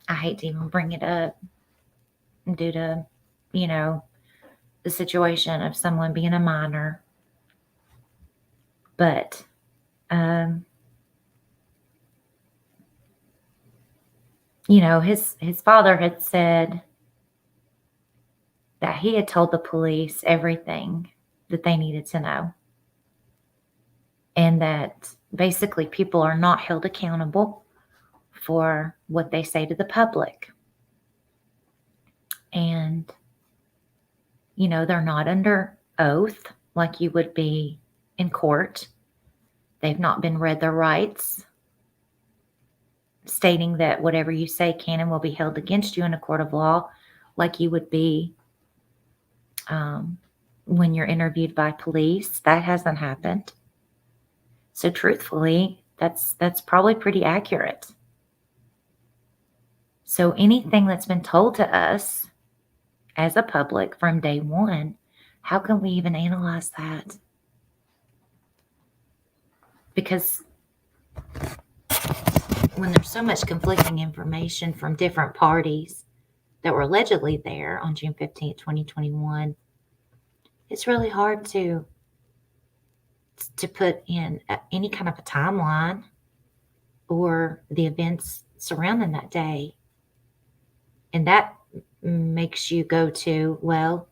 I hate to even bring it up due to, the situation of someone being a minor. But, his father had said that he had told the police everything that they needed to know. And that basically people are not held accountable for what they say to the public. And, they're not under oath like you would be in court. They've not been read their rights, stating that whatever you say can and will be held against you in a court of law, like you would be when you're interviewed by police. That hasn't happened. So truthfully, that's probably pretty accurate. So anything that's been told to us as a public from day one, how can we even analyze that? Because when there's so much conflicting information from different parties that were allegedly there on June 15th, 2021, it's really hard to put in any kind of a timeline or the events surrounding that day. And that makes you go to, well,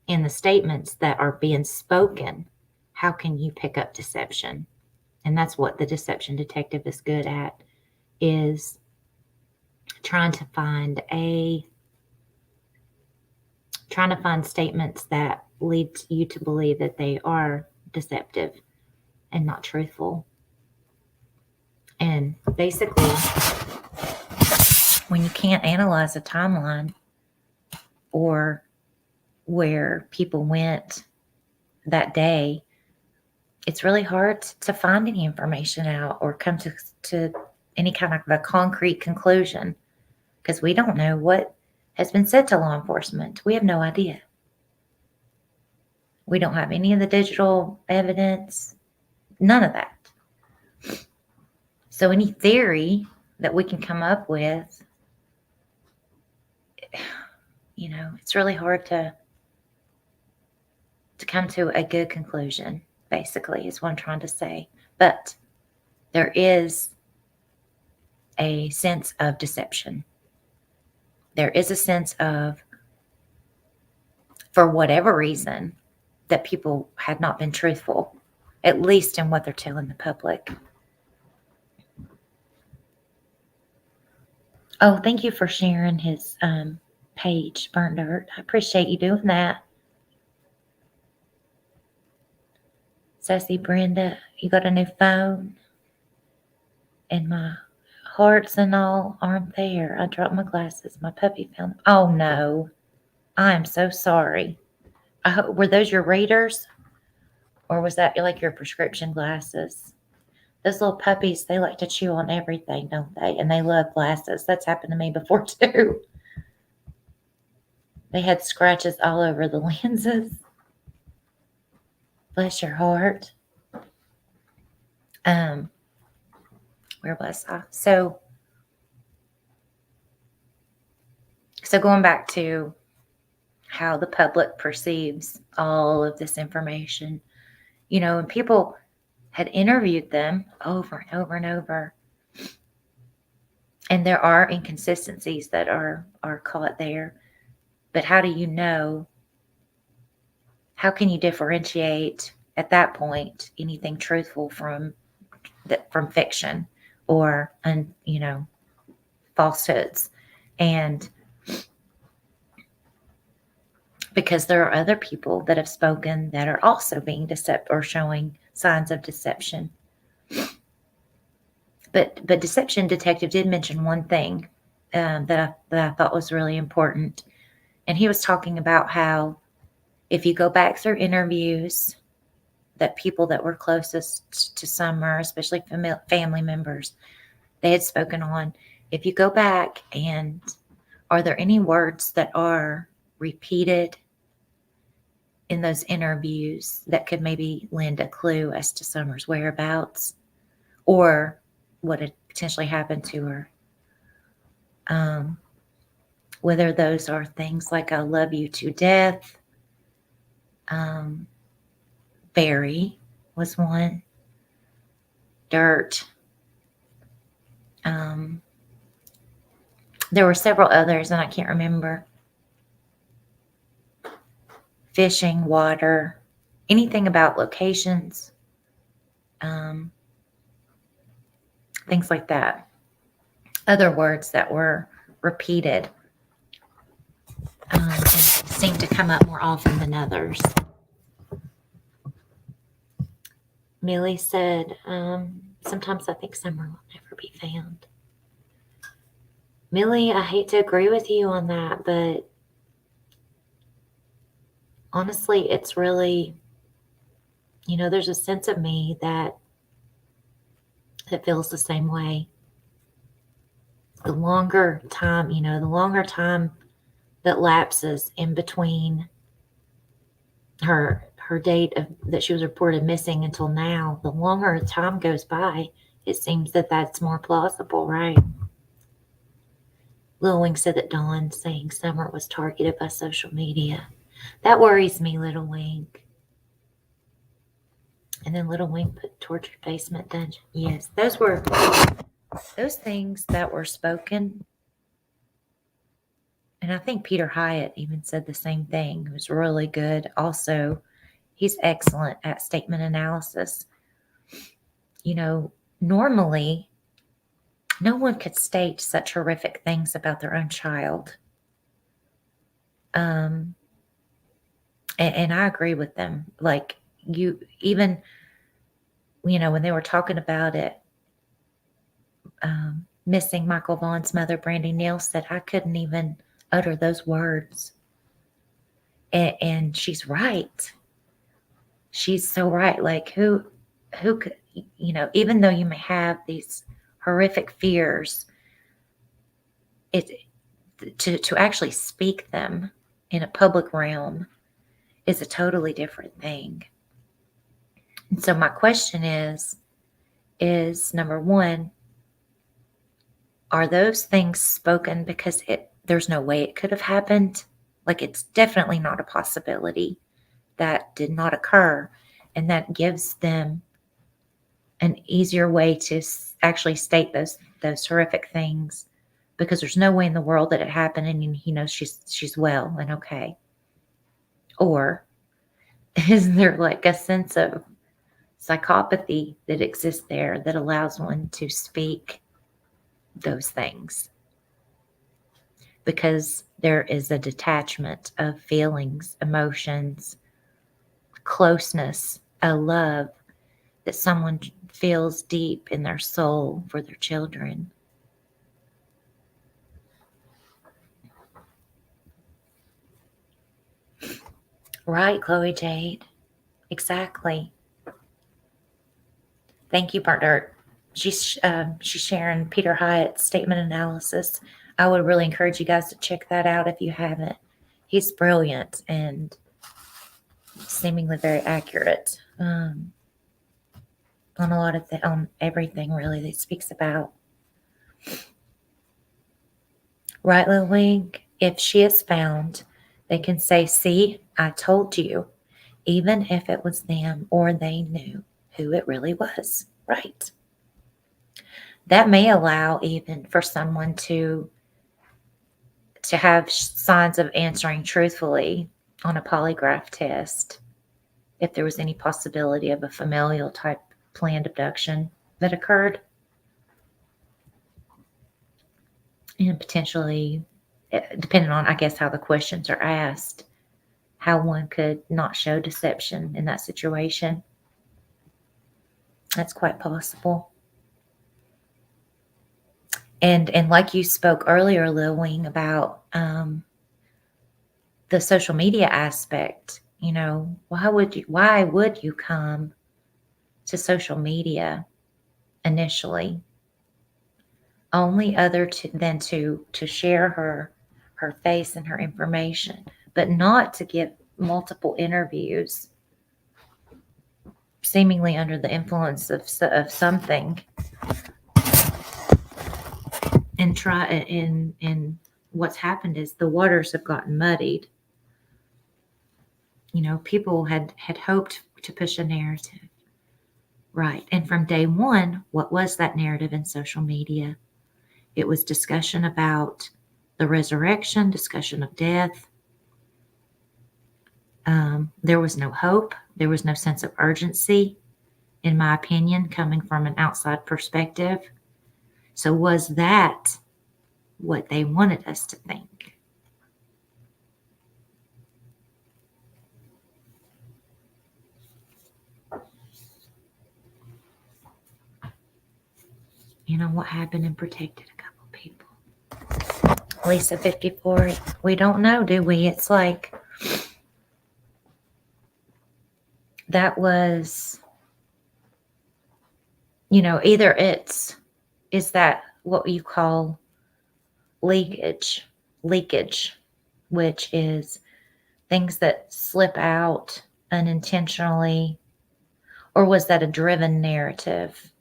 in the statements that are being spoken, how can you pick up deception? And that's what the deception detective is good at, is trying to find statements that lead you to believe that they are deceptive and not truthful. And basically, when you can't analyze a timeline or where people went that day, it's really hard to find any information out or come to any kind of a concrete conclusion, because we don't know what has been said to law enforcement. We have no idea. We don't have any of the digital evidence, none of that. So any theory that we can come up with, it's really hard to come to a good conclusion, basically, is what I'm trying to say. But there is a sense of deception. There is a sense of, for whatever reason, that people had not been truthful, at least in what they're telling the public. Oh, thank you for sharing his page, Burnt Dirt. I appreciate you doing that. Sassy Brenda, you got a new phone? And my hearts and all aren't there. I dropped my glasses. My puppy found them. Oh, no. I am so sorry. Were those your readers? Or was that like your prescription glasses? Those little puppies, they like to chew on everything, don't they? And they love glasses. That's happened to me before, too. They had scratches all over the lenses. Bless your heart. Where was I? So going back to how the public perceives all of this information, and people had interviewed them over and over and over. And there are inconsistencies that are caught there. But how do you know? How can you differentiate at that point anything truthful from fiction or falsehoods? And because there are other people that have spoken that are also being deceptive or showing signs of deception. But Deception Detective did mention one thing that I thought was really important. And he was talking about how if you go back through interviews that people that were closest to Summer, especially family members, they had spoken on, if you go back and are there any words that are repeated in those interviews that could maybe lend a clue as to Summer's whereabouts or what had potentially happened to her? Whether those are things like "I love you to death," Barry was one, dirt. There were several others, and I can't remember. Fishing, water, anything about locations, things like that. Other words that were repeated and seem to come up more often than others. Millie said, sometimes I think Summer will never be found. Millie, I hate to agree with you on that, but honestly, it's really, there's a sense of me that feels the same way. The longer time that lapses in between her date that she was reported missing until now, the longer time goes by, it seems that that's more plausible, right? Little Wing said that Dawn saying Summer was targeted by social media. That worries me, Little Wing. And then Little Wing put tortured basement dungeon. Yes, those things that were spoken. And I think Peter Hyatt even said the same thing. It was really good. Also, he's excellent at statement analysis. Normally, no one could state such horrific things about their own child. And I agree with them. Like when they were talking about it, missing Michael Vaughn's mother, Brandy Neal, said, I couldn't even utter those words. And she's right. She's so right. Like who could, even though you may have these horrific fears, to actually speak them in a public realm is a totally different thing. And so my question is number one, are those things spoken because there's no way it could have happened? Like it's definitely not a possibility that did not occur. And that gives them an easier way to actually state those horrific things because there's no way in the world that it happened and he knows she's well and okay. Or is there like a sense of psychopathy that exists there that allows one to speak those things? Because there is a detachment of feelings, emotions, closeness, a love that someone feels deep in their soul for their children. Right, Chloe Jade. Exactly. Thank you, Burnt Dirt. She's sharing Peter Hyatt's statement analysis. I would really encourage you guys to check that out if you haven't. He's brilliant and seemingly very accurate on a lot of on everything really that he speaks about. Right, Lil Wing? If she is found, they can say, "See, I told you," even if it was them or they knew who it really was. Right. That may allow even for someone to have signs of answering truthfully on a polygraph test if there was any possibility of a familial type planned abduction that occurred. And potentially, depending on, I guess, how the questions are asked, how one could not show deception in that situation. That's quite possible. And like you spoke earlier, Lil Wing, about the social media aspect. You know, why would you come to social media initially? Only than to share her face and her information, but not to give multiple interviews, seemingly under the influence of something, and try in what's happened is the waters have gotten muddied. You know, people had hoped to push a narrative, right? And from day one, what was that narrative in social media? It was discussion about the resurrection, discussion of death. There was no hope. There was no sense of urgency, in my opinion, coming from an outside perspective. So was that what they wanted us to think? You know what happened and protected a couple people. Lisa 54, we don't know, do we? It's like that was, you know, either is that what you call leakage, which is things that slip out unintentionally, or was that a driven narrative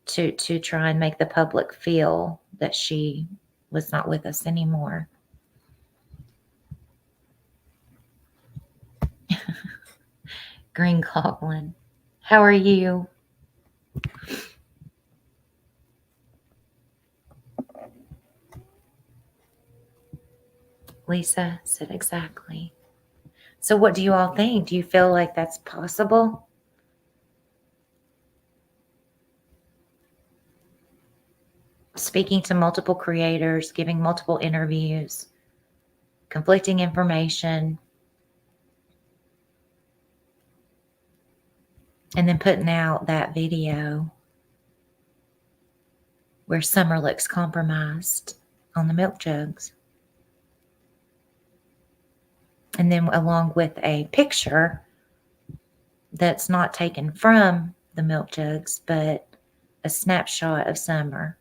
to try and make the public feel that she was not with us anymore? Green Goblin, how are you? Lisa said exactly. So what do you all think? Do you feel like that's possible? Speaking to multiple creators, giving multiple interviews, conflicting information, and then putting out that video where Summer looks compromised on the milk jugs. And then along with a picture that's not taken from the milk jugs, but a snapshot of Summer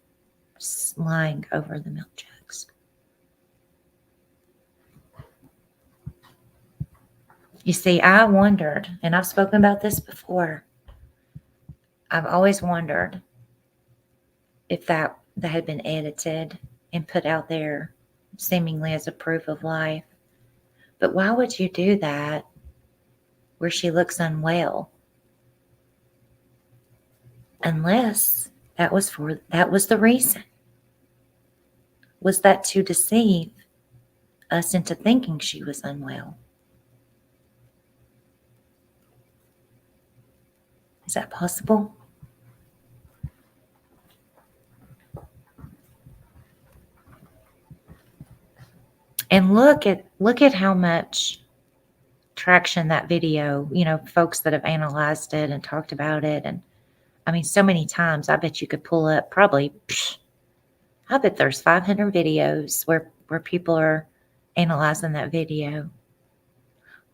lying over the milk jugs. You see, I wondered, and I've spoken about this before, I've always wondered if that had been edited and put out there seemingly as a proof of life. But why would you do that where she looks unwell? Unless that was the reason. Was that to deceive us into thinking she was unwell? Is that possible? And look at how much traction that video, folks that have analyzed it and talked about it. And I mean, so many times, I bet you could pull up probably, I bet there's 500 videos where people are analyzing that video.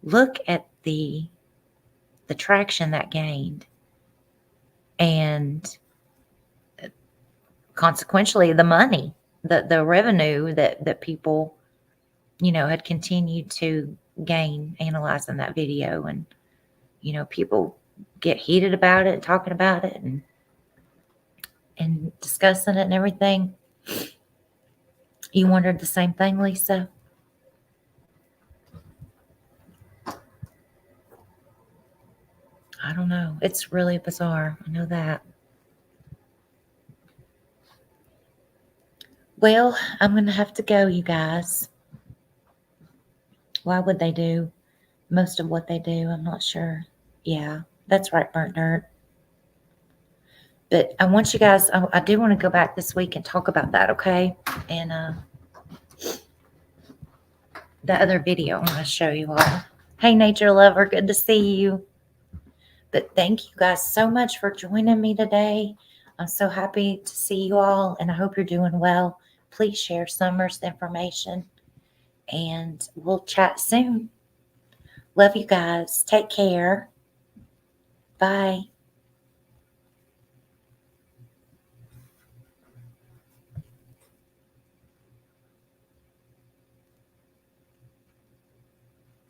Look at the traction that gained, and consequentially the money, the revenue that people, had continued to gain analyzing that video. And, people get heated about it, talking about it and discussing it and everything. You wondered the same thing, Lisa? I don't know. It's really bizarre. I know that. Well, I'm going to have to go, you guys. Why would they do most of what they do? I'm not sure. Yeah, that's right, Burnt Dirt. But I want you guys, I do want to go back this week and talk about that, okay? And the other video I'm going to show you all. Hey, nature lover, good to see you. But thank you guys so much for joining me today. I'm so happy to see you all, and I hope you're doing well. Please share Summer's information, and we'll chat soon. Love you guys. Take care. Bye.